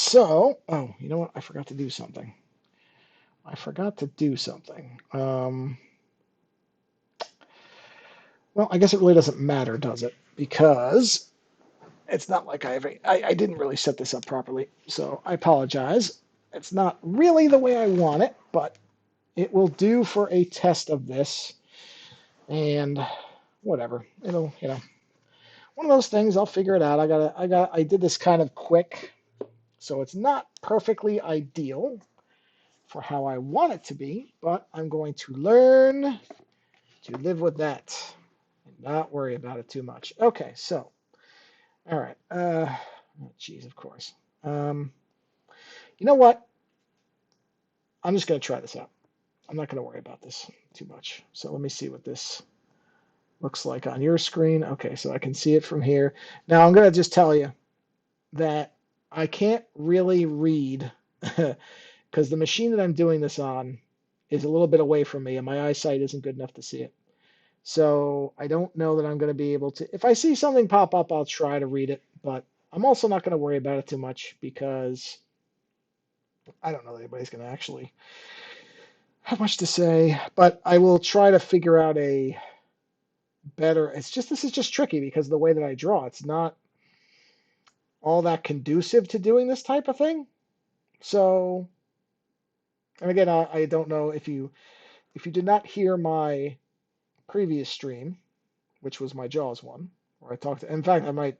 So, oh, you know what? I forgot to do something. I forgot to do something. Well, I guess it really doesn't matter, does it? Because it's not like I didn't really set this up properly. So I apologize. It's not really the way I want it, but it will do for a test of this. And whatever. It'll, one of those things. I'll figure it out. I did this kind of quick, so it's not perfectly ideal for how I want it to be, but I'm going to learn to live with that and not worry about it too much. Okay, so, all right. Oh, geez, of course. Um, you know what? I'm just going to try this out. I'm not going to worry about this too much. So let me see what this looks like on your screen. Okay, so I can see it from here. Now I'm going to just tell you that I can't really read because the machine that I'm doing this on is a little bit away from me and my eyesight isn't good enough to see it. So I don't know that I'm going to be able to. If I see something pop up, I'll try to read it, but I'm also not going to worry about it too much because I don't know that anybody's going to actually have much to say. But I will try to figure out a better. This is just tricky because of the way that I draw, it's not all that conducive to doing this type of thing. So, and again, I don't know if you did not hear my previous stream, which was my Jaws one, where I talked. In fact, I don't know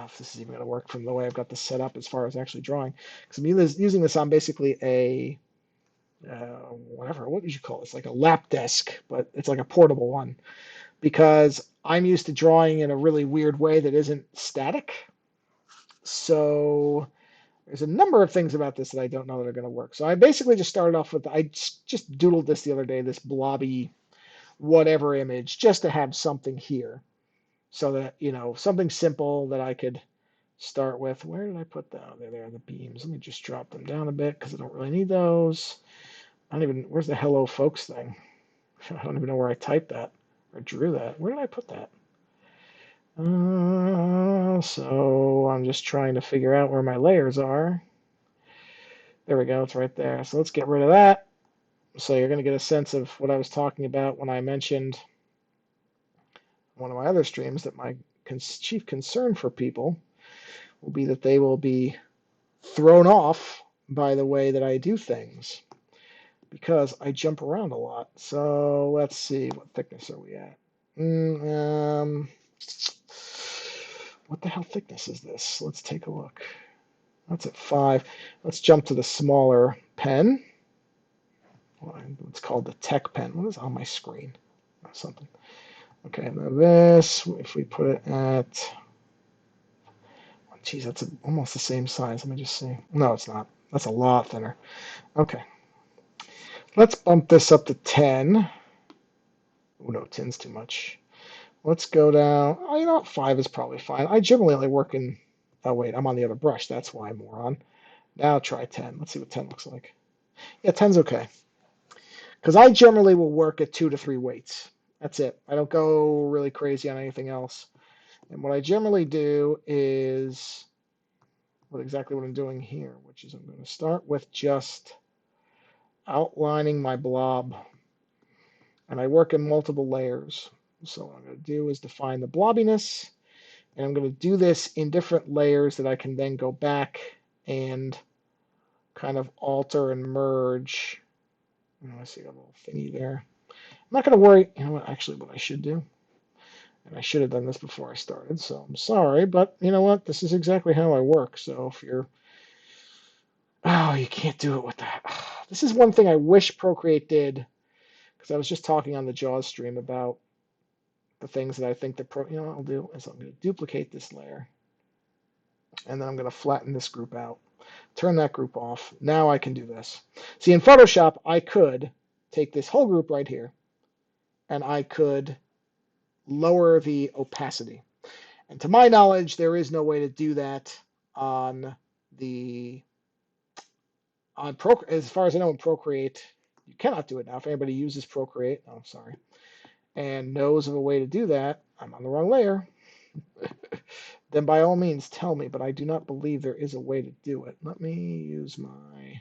if this is even going to work from the way I've got this set up as far as actually drawing. Because I'm using this on basically a, whatever, what would you call it? It's like a lap desk, but it's like a portable one. Because I'm used to drawing in a really weird way that isn't static. So there's a number of things about this that I don't know that are going to work. So I basically just started off with, I just doodled this the other day, this blobby whatever image, just to have something here. So that, something simple that I could start with. Where did I put them? There are the beams. Let me just drop them down a bit because I don't really need those. Where's the hello folks thing? I don't even know where I typed that or drew that. Where did I put that? So I'm just trying to figure out where my layers are. There we go. It's right there. So let's get rid of that. So you're going to get a sense of what I was talking about when I mentioned one of my other streams that my chief concern for people will be that they will be thrown off by the way that I do things because I jump around a lot. So let's see, what thickness are we at? What the hell thickness is this? Let's take a look. That's at 5. Let's jump to the smaller pen. It's called the tech pen. What is on my screen? Something. Okay, now this, if we put it at, geez, that's almost the same size. Let me just see. No, it's not. That's a lot thinner. Okay. Let's bump this up to 10. Oh, no, 10's too much. Let's go down. Oh, 5 is probably fine. I generally only work in. Oh, wait, I'm on the other brush. That's why I'm more on. Now try 10. Let's see what 10 looks like. Yeah, 10's okay. Because I generally will work at 2 to 3 weights. That's it. I don't go really crazy on anything else. And what I generally do is exactly what I'm doing here, which is I'm going to start with just outlining my blob. And I work in multiple layers. So what I'm going to do is define the blobbiness. And I'm going to do this in different layers that I can then go back and kind of alter and merge. I see a little thingy there. I'm not going to worry. Actually, what I should do, and I should have done this before I started, so I'm sorry, but you know what? This is exactly how I work. So if you're, oh, you can't do it with that. This is one thing I wish Procreate did, because I was just talking on the Jaws stream about the things that I think that what I'll do is I'm going to duplicate this layer, and then I'm going to flatten this group out, turn that group off. Now I can do this. See, in Photoshop, I could take this whole group right here, and I could lower the opacity. And to my knowledge, there is no way to do that on as far as I know, in Procreate. You cannot do it now. If anybody uses Procreate, oh, sorry, and knows of a way to do that, I'm on the wrong layer. then by all means tell me, but I do not believe there is a way to do it. Let me use my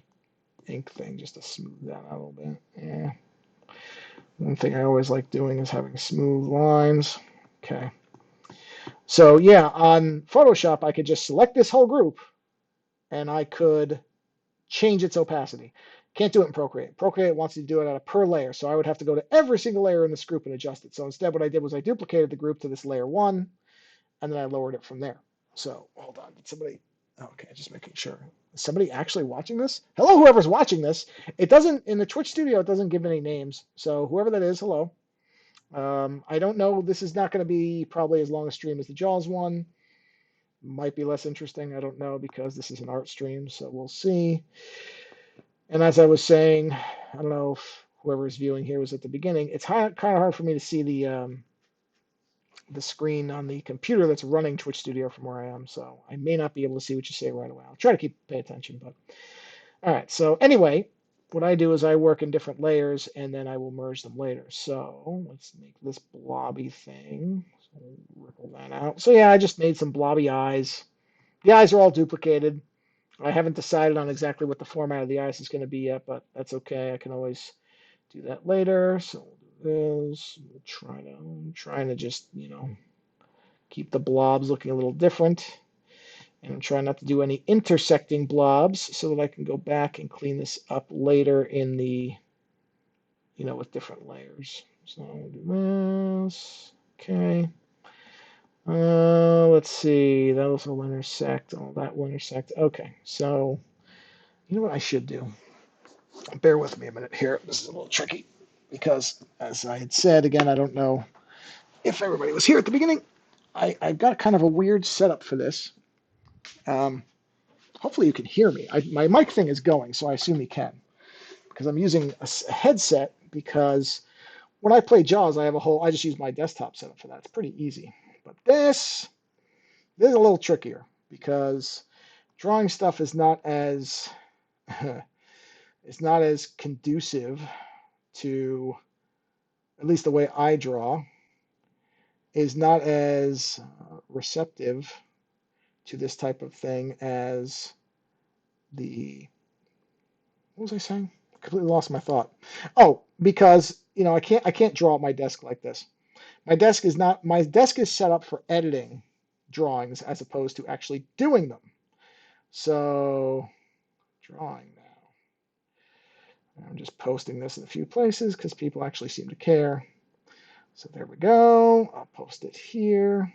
ink thing just to smooth that out a little bit. Yeah. One thing I always like doing is having smooth lines. Okay. So yeah, on Photoshop, I could just select this whole group and I could change its opacity. Can't do it in Procreate. Procreate wants you to do it at a per layer, so I would have to go to every single layer in this group and adjust it. So instead, what I did was I duplicated the group to this layer 1, and then I lowered it from there. So hold on, did somebody? Okay, just making sure. Is somebody actually watching this? Hello, whoever's watching this. It doesn't in the Twitch studio. It doesn't give any names. So whoever that is, hello. I don't know. This is not going to be probably as long a stream as the Jaws one. Might be less interesting. I don't know because this is an art stream. So we'll see. And as I was saying, I don't know if whoever is viewing here was at the beginning. It's kind of hard for me to see the screen on the computer that's running Twitch Studio from where I am, so I may not be able to see what you say right away. I'll try to pay attention, but all right. So anyway, what I do is I work in different layers, and then I will merge them later. So let's make this blobby thing. So we'll ripple that out. So yeah, I just made some blobby eyes. The eyes are all duplicated. I haven't decided on exactly what the format of the eyes is going to be yet, but that's okay. I can always do that later. So we'll do this. I'm trying to just, keep the blobs looking a little different. And I'm trying not to do any intersecting blobs so that I can go back and clean this up later in the, with different layers. So I'll do this. Okay. Let's see. Those will intersect. Oh, that will intersect. Okay. So, you know what I should do? Bear with me a minute here. This is a little tricky because, as I had said, again, I don't know if everybody was here at the beginning. I've got kind of a weird setup for this. Um, Hopefully you can hear me. My mic thing is going, so I assume you can. Because I'm using a headset because when I play Jaws, I just use my desktop setup for that. It's pretty easy. But this is a little trickier because drawing stuff is not as it's not as conducive to, at least the way I draw, is not as receptive to this type of thing as the, what was I saying? I completely lost my thought. Oh, because I can't draw at my desk like this. My desk is set up for editing drawings as opposed to actually doing them. So drawing now. I'm just posting this in a few places because people actually seem to care. So there we go. I'll post it here.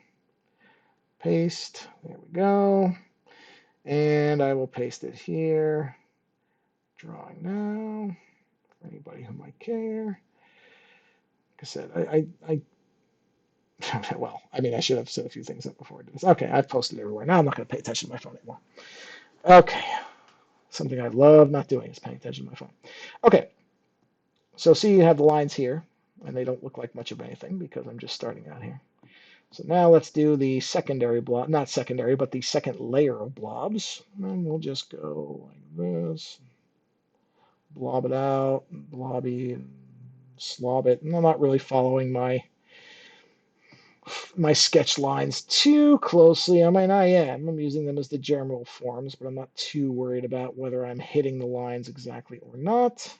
Paste. There we go. And I will paste it here. Drawing now. For anybody who might care. Like I said, I well, I mean, I should have said a few things up before I did this. Okay, I've posted everywhere. Now I'm not going to pay attention to my phone anymore. Okay, something I love not doing is paying attention to my phone. Okay, so see you have the lines here, and they don't look like much of anything because I'm just starting out here. So now let's do the secondary blob, not secondary, but the second layer of blobs. And we'll just go like this, blob it out, blobby, and slob it. And I'm not really following my sketch lines too closely. I mean, I am. I'm using them as the general forms, but I'm not too worried about whether I'm hitting the lines exactly or not.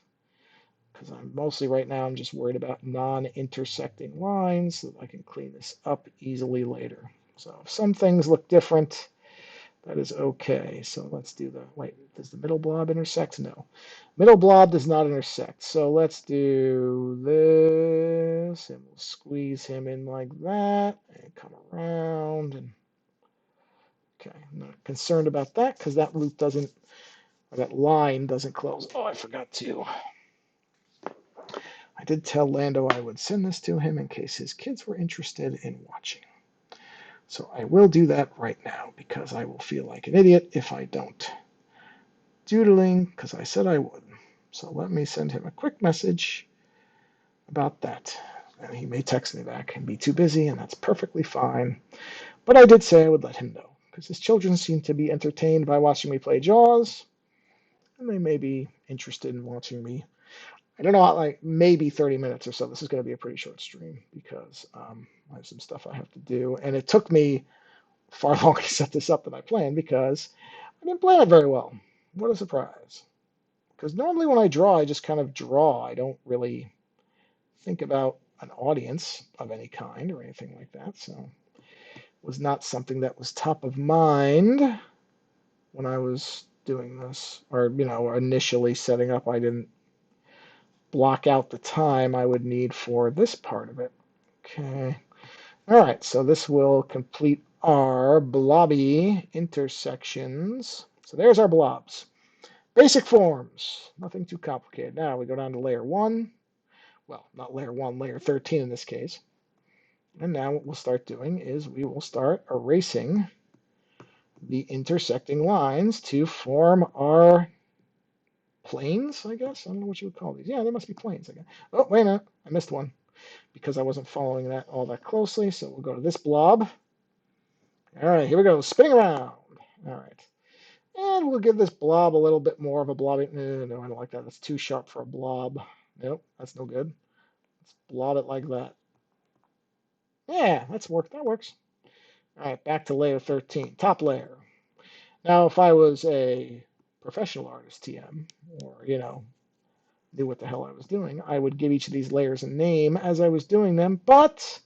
Because I'm mostly right now, I'm just worried about non-intersecting lines so that I can clean this up easily later. So if some things look different, that is okay. So let's do wait, does the middle blob intersect? No. Middle blob does not intersect. So let's do this, and we'll squeeze him in like that, and come around. And okay, I'm not concerned about that because that loop doesn't, or that line doesn't close. Oh, I forgot to. I did tell Lando I would send this to him in case his kids were interested in watching. So I will do that right now because I will feel like an idiot if I don't. Doodling, because I said I would. So let me send him a quick message about that. And he may text me back and be too busy, and that's perfectly fine. But I did say I would let him know, because his children seem to be entertained by watching me play Jaws, and they may be interested in watching me. I don't know, like maybe 30 minutes or so. This is going to be a pretty short stream because I have some stuff I have to do. And it took me far longer to set this up than I planned because I didn't plan it very well. What a surprise. Because normally when I draw, I just kind of draw. I don't really think about an audience of any kind or anything like that. So it was not something that was top of mind when I was doing this, or initially setting up. I didn't block out the time I would need for this part of it. Okay. All right, so this will complete our blobby intersections. So there's our blobs. Basic forms, nothing too complicated. Now we go down to layer 1. Well, not layer 1, layer 13 in this case. And now what we'll start doing is we will start erasing the intersecting lines to form our planes, I guess. I don't know what you would call these. Yeah, they must be planes, I guess. Oh, wait a minute. I missed one because I wasn't following that all that closely. So we'll go to this blob. All right, here we go. Spinning around. All right. And we'll give this blob a little bit more of a blobby. No, I don't like that. That's too sharp for a blob. Nope, that's no good. Let's blob it like that. Yeah, that's worked. That works. All right, back to layer 13, top layer. Now, if I was a professional artist, TM, or, knew what the hell I was doing, I would give each of these layers a name as I was doing them, but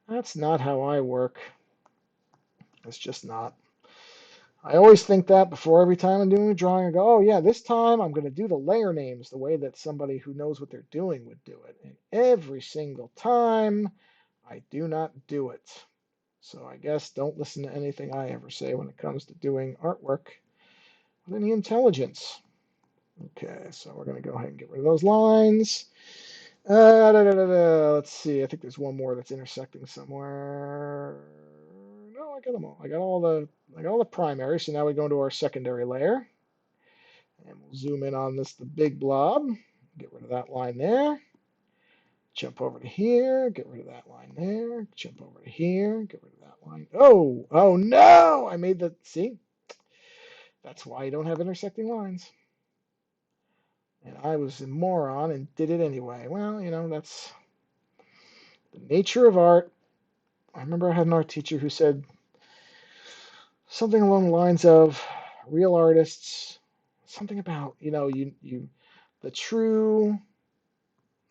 that's not how I work. It's just not. I always think that before every time I'm doing a drawing, I go, oh yeah, this time I'm going to do the layer names the way that somebody who knows what they're doing would do it. And every single time, I do not do it. So I guess don't listen to anything I ever say when it comes to doing artwork with any intelligence. Okay, so we're going to go ahead and get rid of those lines. Let's see. I think there's one more that's intersecting somewhere. No, I got them all. I got all the primaries. So now we go into our secondary layer, and we'll zoom in on this, the big blob. Get rid of that line there. Jump over to here. Get rid of that line there. Jump over to here. Get rid of that line. Oh no! I made the. See, that's why you don't have intersecting lines. And I was a moron and did it anyway. Well, that's the nature of art. I remember I had an art teacher who said something along the lines of real artists, something about, the true,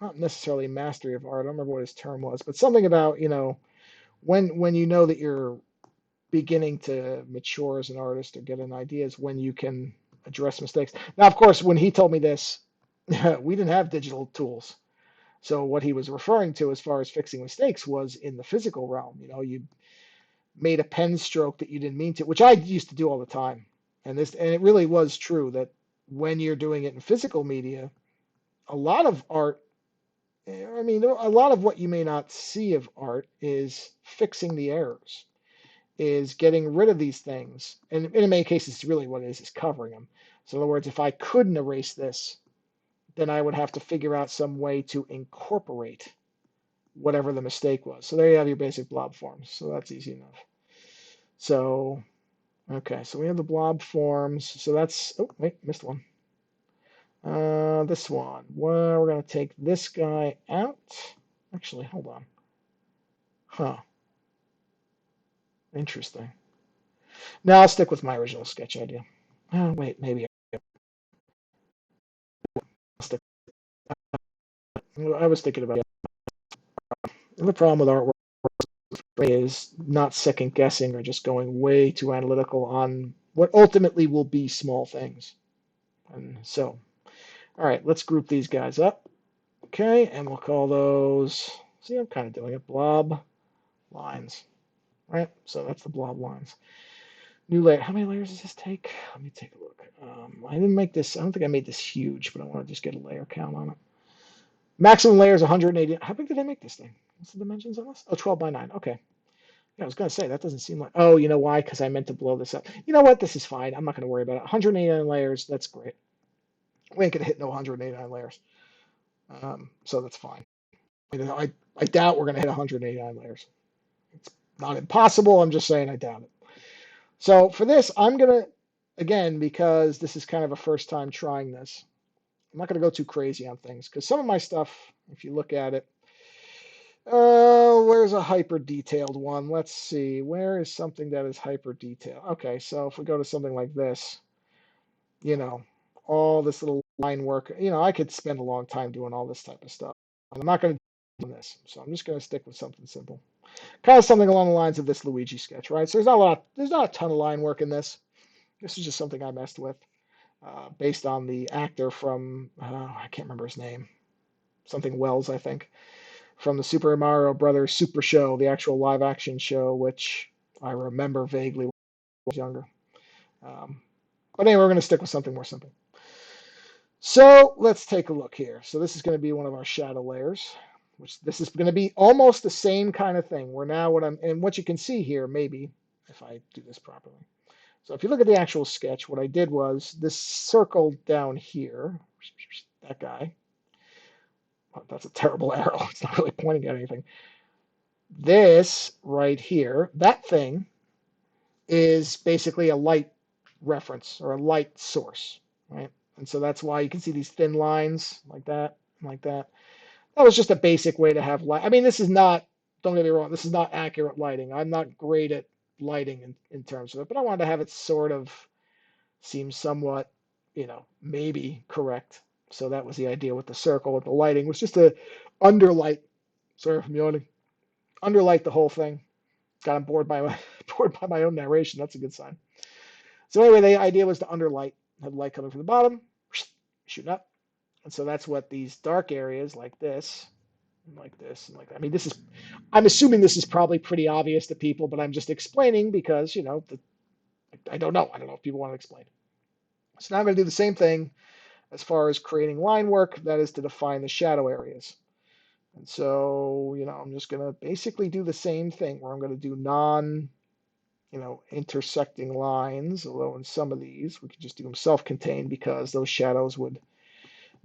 not necessarily mastery of art. I don't remember what his term was, but something about, when you know that you're beginning to mature as an artist or get an idea is when you can address mistakes. Now, of course, when he told me this, we didn't have digital tools. So what he was referring to as far as fixing mistakes was in the physical realm. You made a pen stroke that you didn't mean to, which I used to do all the time. And it really was true that when you're doing it in physical media, a lot of art, I mean, a lot of what you may not see of art is fixing the errors, is getting rid of these things. And in many cases, really what it is covering them. So in other words, if I couldn't erase this, then I would have to figure out some way to incorporate whatever the mistake was. So there you have your basic blob forms. So that's easy enough. So, okay, so we have the blob forms. So that's, oh, wait, missed one. This one. Well, we're going to take this guy out. Actually, hold on. Huh. Interesting. Now I'll stick with my original sketch idea. Oh, wait, maybe I'll stick. I was thinking about it. The problem with artwork is not second guessing or just going way too analytical on what ultimately will be small things. And so, all right, let's group these guys up. Okay, and we'll call those, see, I'm kind of doing it, blob lines, right? So that's the blob lines. New layer, how many layers does this take? Let me take a look. I didn't make this, I don't think I made this huge, but I want to just get a layer count on it. Maximum layer is 180. How big did I make this thing? What's the dimensions on this? Oh, 12 by 9. Okay. Yeah, I was going to say, that doesn't seem like... Oh, you know why? Because I meant to blow this up. You know what? This is fine. I'm not going to worry about it. 189 layers. That's great. We ain't going to hit no 189 layers. So that's fine. I doubt we're going to hit 189 layers. It's not impossible. I'm just saying I doubt it. So for this, I'm going to, again, because this is kind of a first time trying this, I'm not going to go too crazy on things because some of my stuff, if you look at it, where's a hyper detailed one? Let's see. Where is something that is hyper detailed? Okay, so if we go to something like this, you know, all this little line work, I could spend a long time doing all this type of stuff. I'm not going to do this, so I'm just going to stick with something simple. Kind of something along the lines of this Luigi sketch, right? So there's not a ton of line work in this. This is just something I messed with, based on the actor from, I can't remember his name, something Wells, I think, from the Super Mario Brothers Super Show, the actual live action show, which I remember vaguely when I was younger. Um, but anyway, we're going to stick with something more simple. So let's take a look here. So this is going to be one of our shadow layers, which this is going to be almost the same kind of thing. Where now what you can see here, maybe if I do this properly. So if you look at the actual sketch, what I did was this circle down here, that guy. Oh, that's a terrible arrow. It's not really pointing at anything. This right here, that thing is basically a light reference or a light source, right? And so that's why you can see these thin lines like that, like that. That was just a basic way to have light. I mean, this is not, don't get me wrong, this is not accurate lighting. I'm not great at lighting in terms of it, but I wanted to have it sort of seem somewhat, maybe correct. So that was the idea with the circle, with the lighting, was just to underlight, sorry if I'm yawning, underlight the whole thing. Got bored by my bored by my own narration. That's a good sign. So anyway, the idea was to underlight, have light coming from the bottom, shooting up, and so that's what these dark areas like this, and like this, and like that. I mean, this is. I'm assuming this is probably pretty obvious to people, but I'm just explaining because I don't know. I don't know if people want to explain. So now I'm going to do the same thing as far as creating line work. That is to define the shadow areas. And so, I'm just going to basically do the same thing where I'm going to do intersecting lines, although in some of these we could just do them self-contained because those shadows would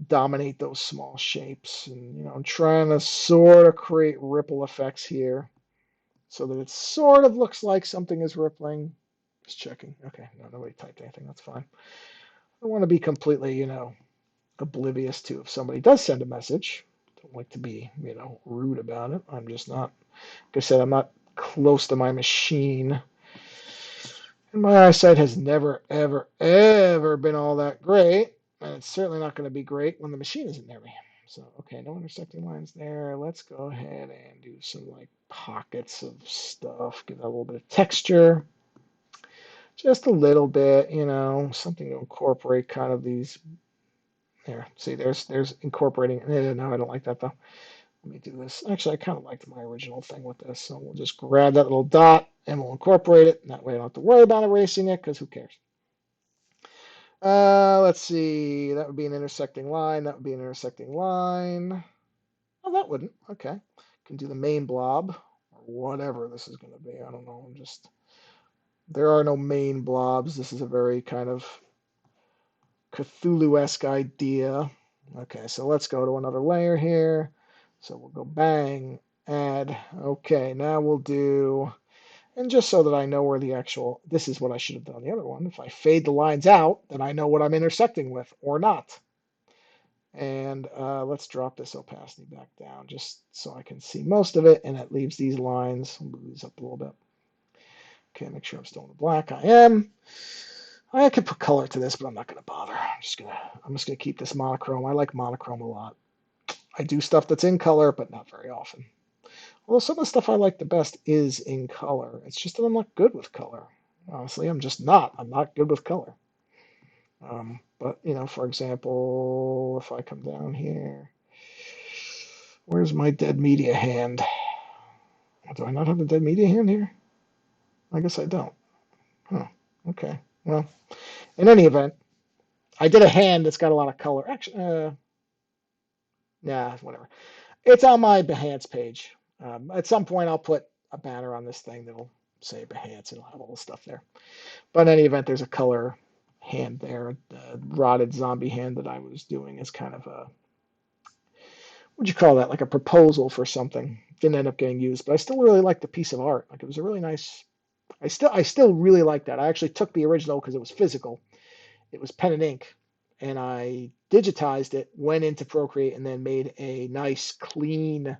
dominate those small shapes. And, I'm trying to sort of create ripple effects here so that it sort of looks like something is rippling. Just checking. Okay, no, nobody typed anything. That's fine. I want to be completely, oblivious to if somebody does send a message. Don't like to be, rude about it. I'm just not, like I said, I'm not close to my machine. And my eyesight has never, ever, ever been all that great. And it's certainly not going to be great when the machine isn't near me. So, okay, no intersecting lines there. Let's go ahead and do some like pockets of stuff. Give that a little bit of texture. Just a little bit, something to incorporate kind of these. There, see, there's incorporating. No, I don't like that though. Let me do this. Actually, I kind of liked my original thing with this. So we'll just grab that little dot and we'll incorporate it. And that way I don't have to worry about erasing it because who cares? Let's see. That would be an intersecting line. That would be an intersecting line. Oh, that wouldn't. Okay. Can do the main blob or whatever this is going to be. I don't know. There are no main blobs. This is a very kind of Cthulhu-esque idea. Okay, so let's go to another layer here. So we'll go bang, add. Okay, now we'll do, and just so that I know where this is what I should have done on the other one. If I fade the lines out, then I know what I'm intersecting with or not. And let's drop this opacity back down just so I can see most of it, and it leaves these lines. I'll move these up a little bit. Okay, make sure I'm still in the black. I am. I could put color to this, but I'm not going to bother. I'm just gonna keep this monochrome. I like monochrome a lot. I do stuff that's in color, but not very often. Although some of the stuff I like the best is in color. It's just that I'm not good with color. Honestly, I'm just not. I'm not good with color. But for example, if I come down here, where's my dead media hand? Do I not have the dead media hand here? I guess I don't. Huh. Okay. Well, in any event, I did a hand that's got a lot of color. Actually, nah, whatever. It's on my Behance page. At some point, I'll put a banner on this thing that'll say Behance and it'll have all the stuff there. But in any event, there's a color hand there. The rotted zombie hand that I was doing is kind of a, what'd you call that? Like a proposal for something. Didn't end up getting used, but I still really like the piece of art. Like it was a really nice. I still really like that. I actually took the original because it was physical. It was pen and ink, and I digitized it, went into Procreate, and then made a nice, clean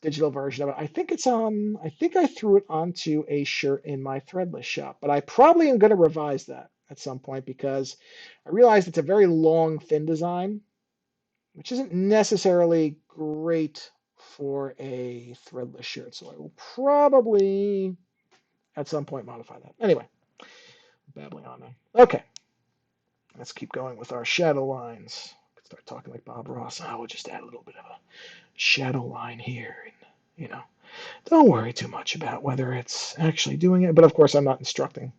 digital version of it. I think it's on, I think I threw it onto a shirt in my threadless shop, but I probably am going to revise that at some point because I realized it's a very long, thin design, which isn't necessarily great for a threadless shirt. So I will probably at some point modify that. Anyway, babbling on now. Okay, let's keep going with our shadow lines. Start talking like Bob Ross. I will just add a little bit of a shadow line here. And, don't worry too much about whether it's actually doing it. But of course, I'm not instructing.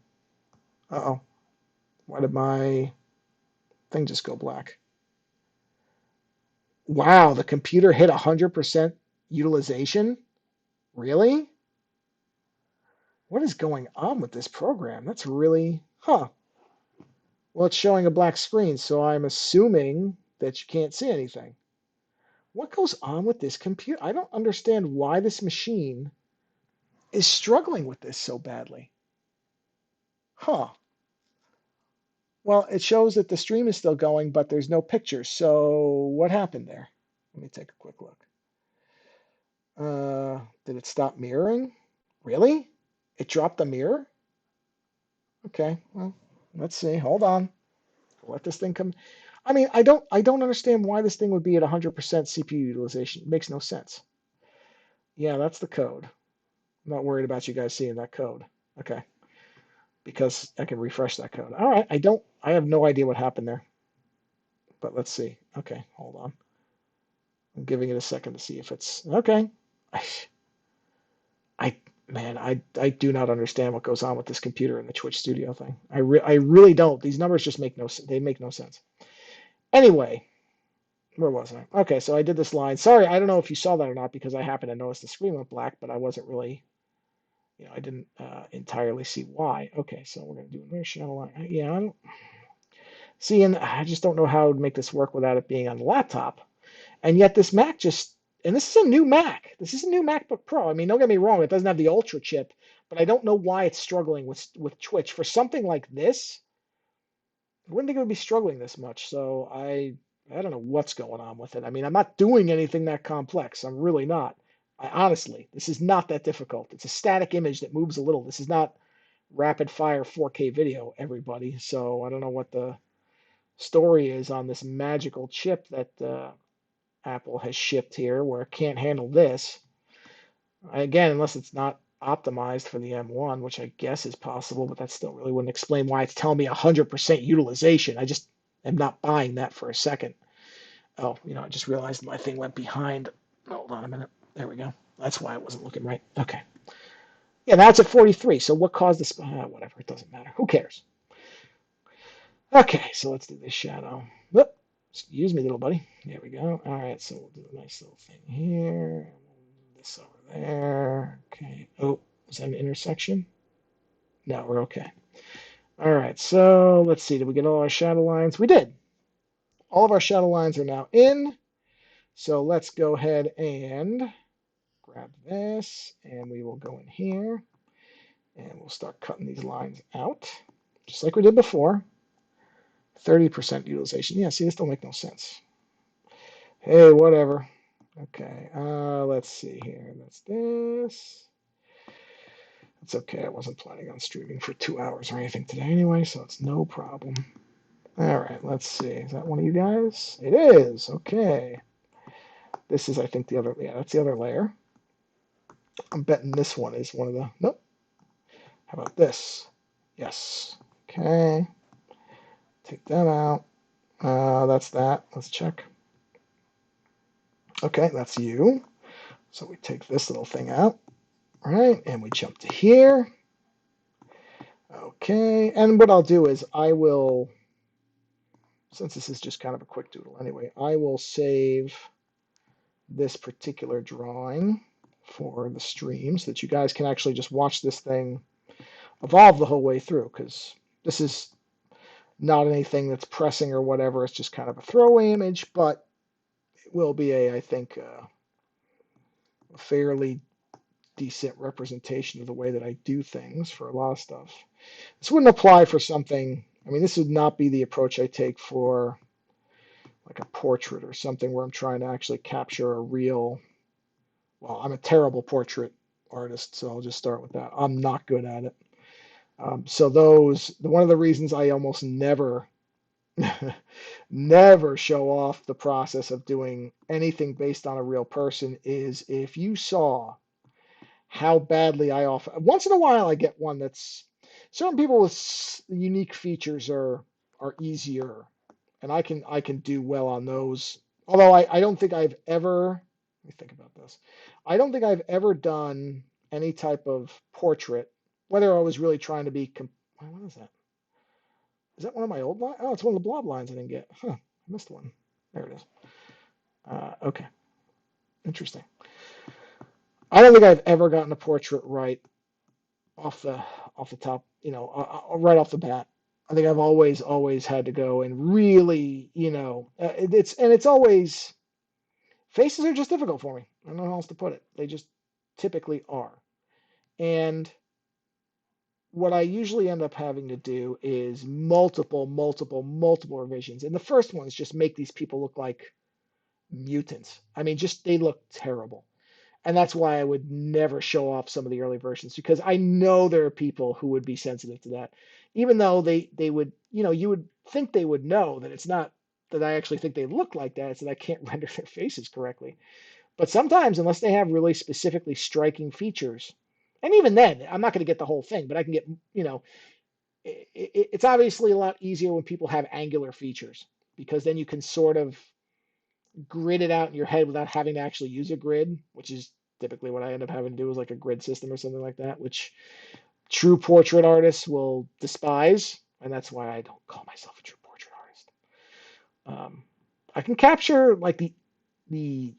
Uh-oh. Why did my thing just go black? Wow, the computer hit 100% utilization? Really? What is going on with this program? That's really, huh. Well, it's showing a black screen, so I'm assuming that you can't see anything. What goes on with this computer? I don't understand why this machine is struggling with this so badly. Huh. Well, it shows that the stream is still going, but there's no pictures. So what happened there? Let me take a quick look. Did it stop mirroring? Really? It dropped the mirror? Okay, well, let's see. Hold on. Let this thing come. I mean, I don't understand why this thing would be at 100% CPU utilization. It makes no sense. Yeah, that's the code. I'm not worried about you guys seeing that code. Okay, because I can refresh that code. All right, I have no idea what happened there, but let's see. Okay, hold on. I'm giving it a second to see if it's okay. I man, I do not understand what goes on with this computer and the Twitch Studio thing. I really don't. These numbers just make no sense. Anyway, where was I? Okay, so I did this line. Sorry, I don't know if you saw that or not because I happened to notice the screen went black, but I wasn't really, I didn't entirely see why. Okay, so we're gonna do another shadow line. Yeah, I don't see, and I just don't know how to make this work without it being on the laptop. And yet this Mac just, and this is a new Mac. This is a new MacBook Pro. I mean, don't get me wrong, it doesn't have the Ultra chip, but I don't know why it's struggling with Twitch. For something like this, I wouldn't think it would be struggling this much. So I don't know what's going on with it. I mean, I'm not doing anything that complex. I'm really not. Honestly, this is not that difficult. It's a static image that moves a little. This is not rapid fire 4K video, everybody. So I don't know what the story is on this magical chip that Apple has shipped here where it can't handle this. Again, unless it's not optimized for the M1, which I guess is possible, but that still really wouldn't explain why it's telling me 100% utilization. I just am not buying that for a second. Oh, I just realized my thing went behind. Hold on a minute. There we go. That's why I wasn't looking right. Okay. Yeah, now it's at 43. So what caused this? Whatever. It doesn't matter. Who cares? Okay, so let's do this shadow. Whoop. Excuse me, little buddy. There we go. All right, so we'll do a nice little thing here. This over there. Okay. Oh, is that an intersection? No, we're okay. All right, so let's see. Did we get all our shadow lines? We did. All of our shadow lines are now in. So let's go ahead and grab this, and we will go in here, and we'll start cutting these lines out, just like we did before. 30% utilization. Yeah, see, this don't make no sense. Hey, whatever. Okay, let's see here. That's this. It's okay. I wasn't planning on streaming for 2 hours or anything today anyway, so it's no problem. All right, let's see. Is that one of you guys? It is. Okay. This is, I think, the other. Yeah, that's the other layer. I'm betting this one is one of the. Nope. How about this? Yes. Okay. Take that out. That's that. Let's check. Okay, that's you. So we take this little thing out. All right, and we jump to here. Okay, and what I'll do is I will, since this is just kind of a quick doodle anyway, I will save this particular drawing for the stream so that you guys can actually just watch this thing evolve the whole way through, because this is not anything that's pressing or whatever. It's just kind of a throwaway image, but it will be I think, a fairly decent representation of the way that I do things for a lot of stuff. This wouldn't apply for something, I mean, this would not be the approach I take for like a portrait or something where I'm trying to actually capture a real well, I'm a terrible portrait artist, so I'll just start with that. I'm not good at it. So one of the reasons I almost never, never show off the process of doing anything based on a real person is if you saw how badly I often, once in a while I get one that's certain people with unique features are easier, and I can do well on those. Although I don't think I've ever, let me think about this. I don't think I've ever done any type of portrait, whether I was really trying to be, what is that? Is that one of my old lines? Oh, it's one of the blob lines I didn't get. Huh, I missed one. There it is. Okay, interesting. I don't think I've ever gotten a portrait right off the off the top, right off the bat. I think I've always had to go and really, it's always faces are just difficult for me. I don't know how else to put it. They just typically are. And what I usually end up having to do is multiple revisions. And the first one is just make these people look like mutants. I mean, just they look terrible. And that's why I would never show off some of the early versions because I know there are people who would be sensitive to that, even though they would, you would think they would know that it's not that I actually think they look like that, it's that I can't render their faces correctly. But sometimes, unless they have really specifically striking features, and even then, I'm not going to get the whole thing, but I can get, it's obviously a lot easier when people have angular features because then you can sort of grid it out in your head without having to actually use a grid, which is typically what I end up having to do is like a grid system or something like that, which true portrait artists will despise, and that's why I don't call myself a true portrait artist. I can capture like the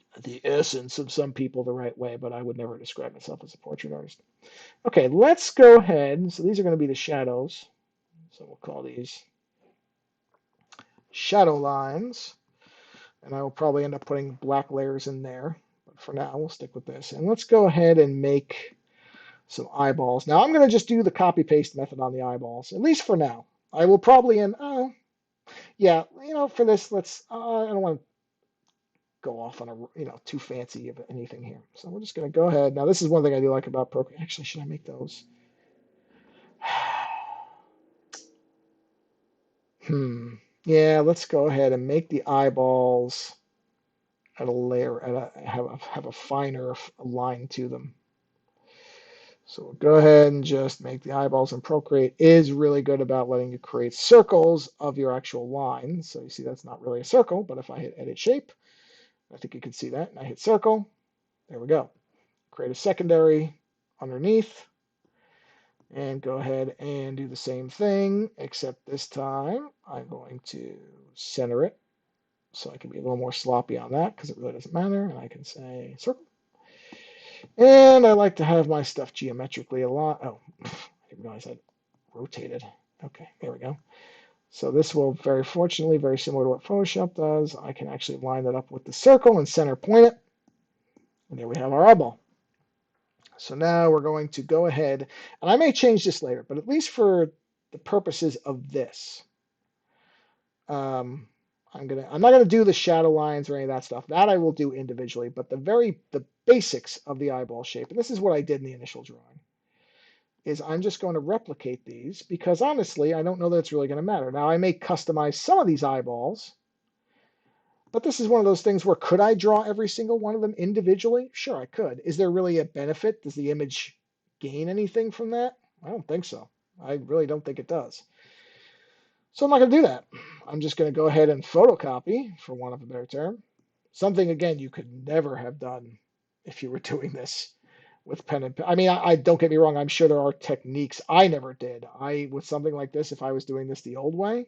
essence of some people the right way, but I would never describe myself as a portrait artist. Okay, let's go ahead. So these are going to be the shadows. So we'll call these shadow lines. And I will probably end up putting black layers in there. But for now, we'll stick with this. And let's go ahead and make some eyeballs. Now I'm going to just do the copy paste method on the eyeballs, at least for now. I will probably end, yeah, for this, I don't want to go off on too fancy of anything here. So we're just going to go ahead. Now this is one thing I do like about Procreate. Actually, should I make those? Yeah, let's go ahead and make the eyeballs at a layer, have a finer line to them. So we'll go ahead and just make the eyeballs, and Procreate is really good about letting you create circles of your actual line. So you see that's not really a circle, but if I hit edit shape, I think you can see that, and I hit circle, there we go. Create a secondary underneath, and go ahead and do the same thing, except this time I'm going to center it so I can be a little more sloppy on that because it really doesn't matter, and I can say circle. And I like to have my stuff geometrically a lot. Oh, I didn't realize I rotated. Okay, there we go. So this will very fortunately, very similar to what Photoshop does. I can actually line that up with the circle and center point it. And there we have our eyeball. So now we're going to go ahead, and I may change this later, but at least for the purposes of this, um, I'm not gonna do the shadow lines or any of that stuff. That I will do individually, but the basics of the eyeball shape, and this is what I did in the initial drawing, is I'm just going to replicate these because honestly, I don't know that it's really going to matter. Now I may customize some of these eyeballs, but this is one of those things where could I draw every single one of them individually? Sure, I could. Is there really a benefit? Does the image gain anything from that? I don't think so. I really don't think it does. So I'm not going to do that. I'm just going to go ahead and photocopy, for want of a better term. Something, again, you could never have done if you were doing this with pen and pen. I mean, I don't get me wrong. I'm sure there are techniques I never did. With something like this, if I was doing this the old way,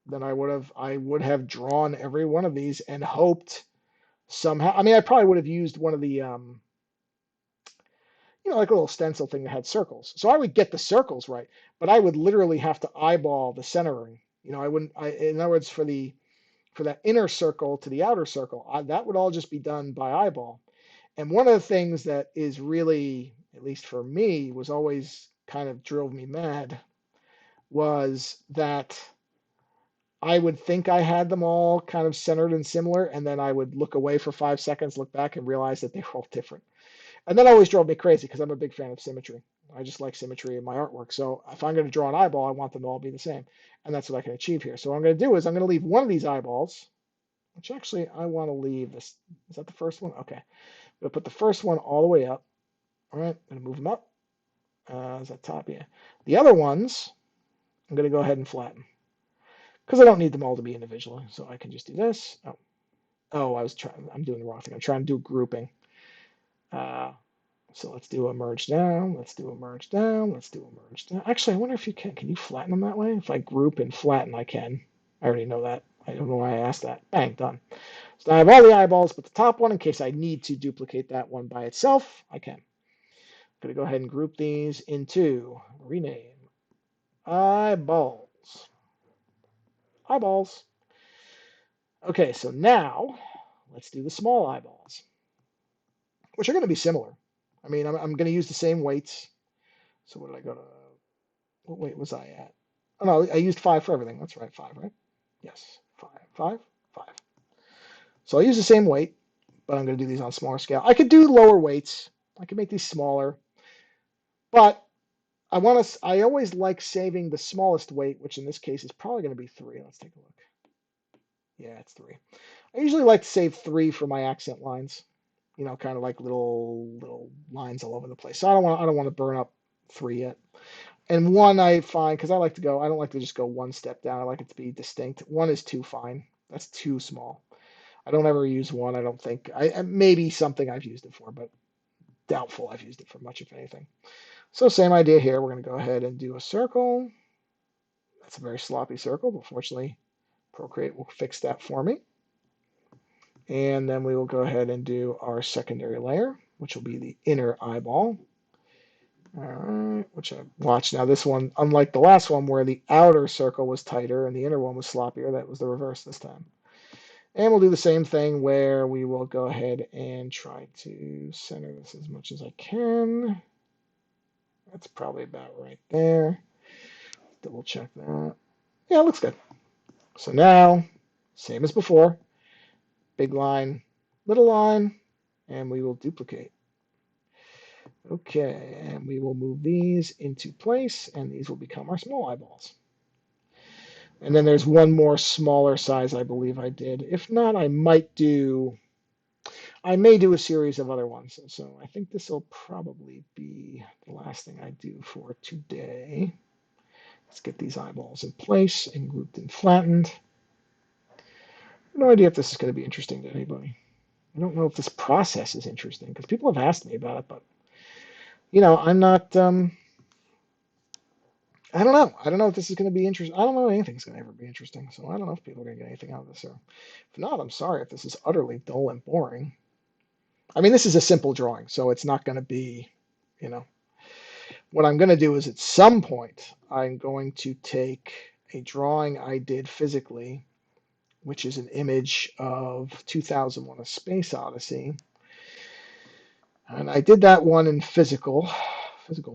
then I would have drawn every one of these and hoped somehow. I mean, I probably would have used one of the like a little stencil thing that had circles. So I would get the circles right, but I would literally have to eyeball the centering. I wouldn't. In other words, for that inner circle to the outer circle, that would all just be done by eyeball. And one of the things that is really, at least for me, was always kind of drove me mad was that I would think I had them all kind of centered and similar, and then I would look away for 5 seconds, look back, and realize that they were all different. And that always drove me crazy because I'm a big fan of symmetry. I just like symmetry in my artwork. So if I'm going to draw an eyeball, I want them to all be the same. And that's what I can achieve here. So what I'm going to do is I'm going to leave one of these eyeballs, which actually I want to leave this. Is that the first one? Okay. I'm going to put the first one all the way up. All right. I'm going to move them up. Is that top? Yeah. The other ones, I'm going to go ahead and flatten because I don't need them all to be individual. So I can just do this. Oh, I'm doing the wrong thing. I'm trying to do grouping. Uh, So let's do a merge down, let's do a merge down, let's do a merge down. Actually, I wonder if you can you flatten them that way? If I group and flatten, I can. I already know that. I don't know why I asked that. Bang, done. So now I have all the eyeballs, but the top one, in case I need to duplicate that one by itself, I can. I'm going to go ahead and group these into, rename, eyeballs. Eyeballs. Okay, so now let's do the small eyeballs, which are going to be similar. I mean, I'm going to use the same weights. So what did I go to? What weight was I at? Oh no, I used 5 for everything. That's right, 5, right? Yes, 5, 5, 5. So I use the same weight, but I'm going to do these on smaller scale. I could do lower weights. I could make these smaller, but I always like saving the smallest weight, which in this case is probably going to be 3. Let's take a look. Yeah, it's 3. I usually like to save 3 for my accent lines. Kind of like little lines all over the place. So I don't want to burn up 3 yet. And 1 I find, because I don't like to just go 1 step down. I like it to be distinct. 1 is too fine. That's too small. I don't ever use 1, I don't think. Maybe something I've used it for, but doubtful I've used it for much, if anything. So same idea here. We're going to go ahead and do a circle. That's a very sloppy circle, but fortunately Procreate will fix that for me. And then we will go ahead and do our secondary layer, which will be the inner eyeball. All right, which I watched. Now this one, unlike the last one where the outer circle was tighter and the inner one was sloppier, that was the reverse this time. And we'll do the same thing where we will go ahead and try to center this as much as I can. That's probably about right there. Double check that. Yeah, it looks good. So now, same as before, big line, little line, and we will duplicate. Okay, and we will move these into place, and these will become our small eyeballs. And then there's one more smaller size I believe I did. If not, I may do a series of other ones. So I think this will probably be the last thing I do for today. Let's get these eyeballs in place and grouped and flattened. No idea if this is going to be interesting to anybody. I don't know if this process is interesting because people have asked me about it, but I'm not. I don't know. I don't know if this is going to be interesting. I don't know if anything's going to ever be interesting. So I don't know if people are going to get anything out of this. Or if not, I'm sorry if this is utterly dull and boring. I mean, this is a simple drawing, so it's not going to be, you know. What I'm going to do is at some point, I'm going to take a drawing I did physically, which is an image of 2001: A Space Odyssey. And I did that one in physical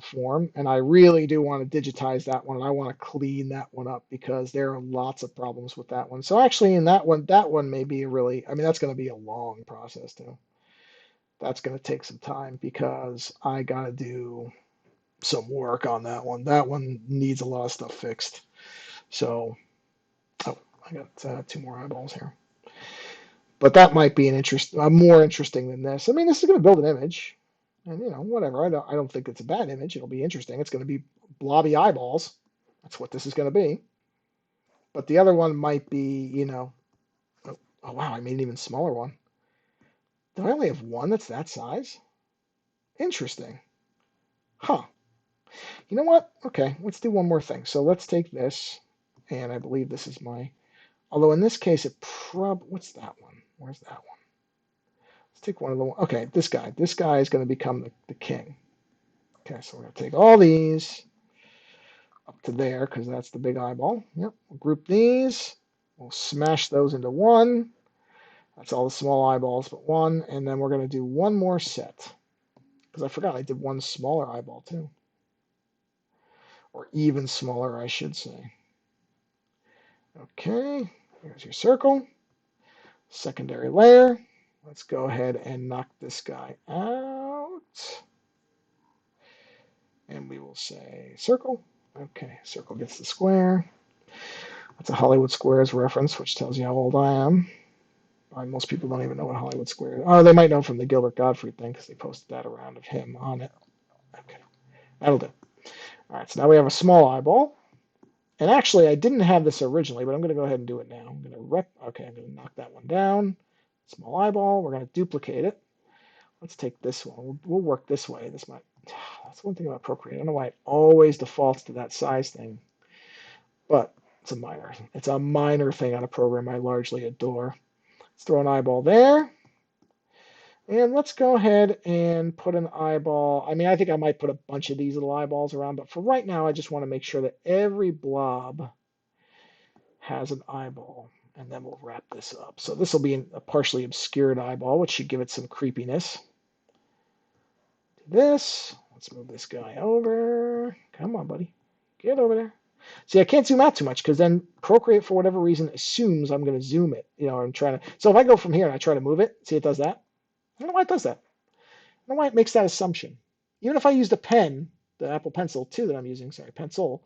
form, and I really do want to digitize that one, and I want to clean that one up because there are lots of problems with that one. So actually in that one may be I mean, that's going to be a long process too. That's going to take some time because I got to do some work on that one. That one needs a lot of stuff fixed. So, oh, I got 2 more eyeballs here. But that might be more interesting than this. I mean, this is going to build an image, and whatever. I don't think it's a bad image. It'll be interesting. It's going to be blobby eyeballs. That's what this is going to be. But the other one might be, oh wow, I made an even smaller one. Do I only have one that's that size? Interesting. Huh. You know what? Okay, let's do one more thing. So let's take this, and I believe this is although in this case what's that one? Where's that one? Let's take one of the, okay, this guy. This guy is going to become the king. Okay, so we're going to take all these up to there because that's the big eyeball. Yep, we'll group these. We'll smash those into one. That's all the small eyeballs but one. And then we're going to do one more set because I forgot I did one smaller eyeball too. Or even smaller, I should say. Okay, here's your circle. Secondary layer. Let's go ahead and knock this guy out. And we will say circle. Okay, circle gets the square. That's a Hollywood Squares reference, which tells you how old I am. Most people don't even know what Hollywood Squares are. Oh, they might know from the Gilbert Gottfried thing because they posted that around of him on it. Okay, that'll do. All right, so now we have a small eyeball. And actually, I didn't have this originally, but I'm going to go ahead and do it now. I'm going to okay, I'm going to knock that one down. Small eyeball. We're going to duplicate it. Let's take this one. We'll work this way. This might. That's one thing about Procreate. I don't know why it always defaults to that size thing, but it's a minor thing on a program I largely adore. Let's throw an eyeball there. And let's go ahead and put an eyeball. I mean, I think I might put a bunch of these little eyeballs around, but for right now, I just want to make sure that every blob has an eyeball. And then we'll wrap this up. So this will be a partially obscured eyeball, which should give it some creepiness. Do this. Let's move this guy over. Come on, buddy. Get over there. See, I can't zoom out too much because then Procreate, for whatever reason, assumes I'm going to zoom it. I'm trying to. So if I go from here and I try to move it, see, it does that. I don't know why it does that. I don't know why it makes that assumption. Even if I used a pen, the Apple Pencil 2 that I'm using, sorry, pencil,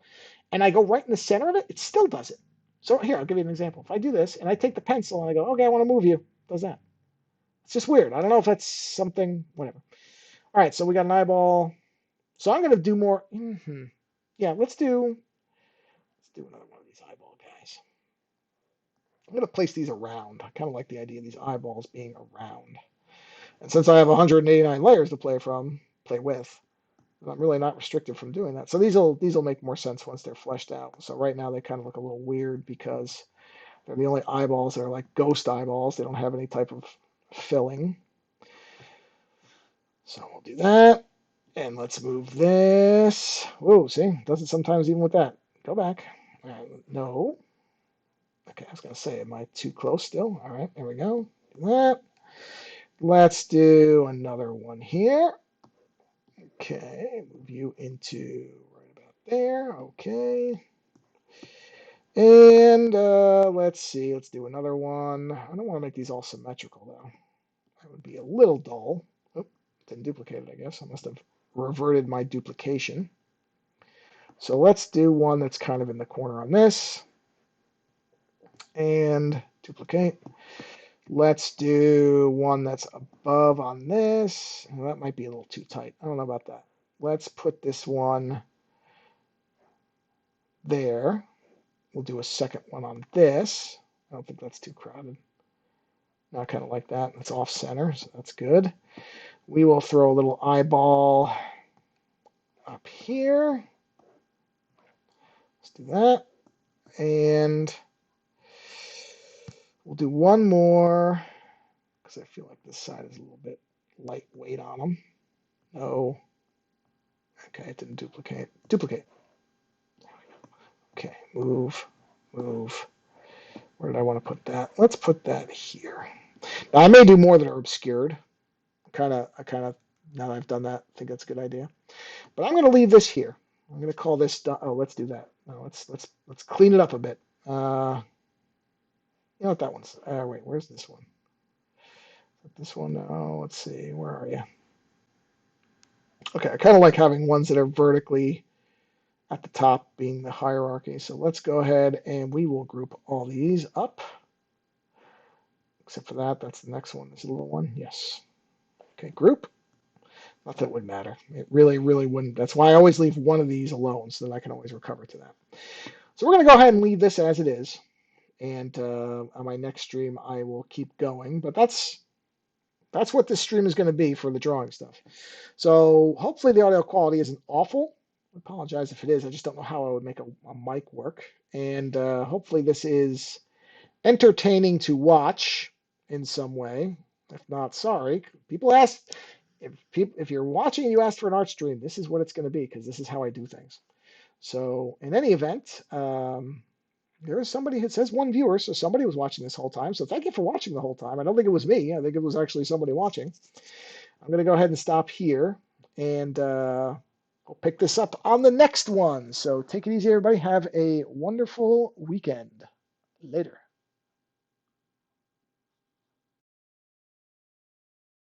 and I go right in the center of it, it still does it. So here, I'll give you an example. If I do this and I take the pencil and I go, okay, I want to move you, it does that. It's just weird. I don't know if that's something, whatever. All right, so we got an eyeball. So I'm going to do more. Yeah, let's do another one of these eyeball guys. I'm going to place these around. I kind of like the idea of these eyeballs being around. And since I have 189 layers to play with, I'm really not restricted from doing that. So these will make more sense once they're fleshed out. So right now they kind of look a little weird because they're the only eyeballs that are like ghost eyeballs. They don't have any type of filling. So we'll do that. And let's move this. Whoa, see? Does it sometimes even with that. Go back. No. Okay, I was going to say, am I too close still? All right, there we go. Do that. Let's do another one here. Okay, move you into right about there. Okay. And let's see, let's do another one. I don't want to make these all symmetrical though. That would be a little dull. Oh, didn't duplicate it, I guess. I must have reverted my duplication. So let's do one that's kind of in the corner on this. And duplicate. Let's do one that's above on this. Well, that might be a little too tight. I don't know about that. Let's put this one there. We'll do a second one on this. I don't think that's too crowded. I kind of like that. It's off center, so that's good. We will throw a little eyeball up here. Let's do that. And we'll do one more because I feel like this side is a little bit lightweight on them. No. Okay, it didn't duplicate. Duplicate. Okay, move, move. Where did I want to put that? Let's put that here. Now I may do more that are obscured. I kind of, now that I've done that, I think that's a good idea. But I'm going to leave this here. I'm going to call this. Oh, let's do that. No, let's clean it up a bit. You know what that one's? Wait, where's this one? This one. Oh, let's see. Where are you? Okay, I kind of like having ones that are vertically at the top being the hierarchy. So let's go ahead and we will group all these up. Except for that, that's the next one. This little one. Yes. Okay, group. Not that it would matter. It really, really wouldn't. That's why I always leave one of these alone so that I can always recover to that. So we're going to go ahead and leave this as it is. And on my next stream, I will keep going. But that's what this stream is going to be for the drawing stuff. So hopefully the audio quality isn't awful. I apologize if it is. I just don't know how I would make a mic work. And hopefully this is entertaining to watch in some way. If not, sorry. People ask if you're watching and you ask for an art stream, this is what it's going to be because this is how I do things. So in any event, there is somebody that says one viewer, so somebody was watching this whole time. So thank you for watching the whole time. I don't think it was me. I think it was actually somebody watching. I'm going to go ahead and stop here, and I'll pick this up on the next one. So take it easy, everybody. Have a wonderful weekend. Later.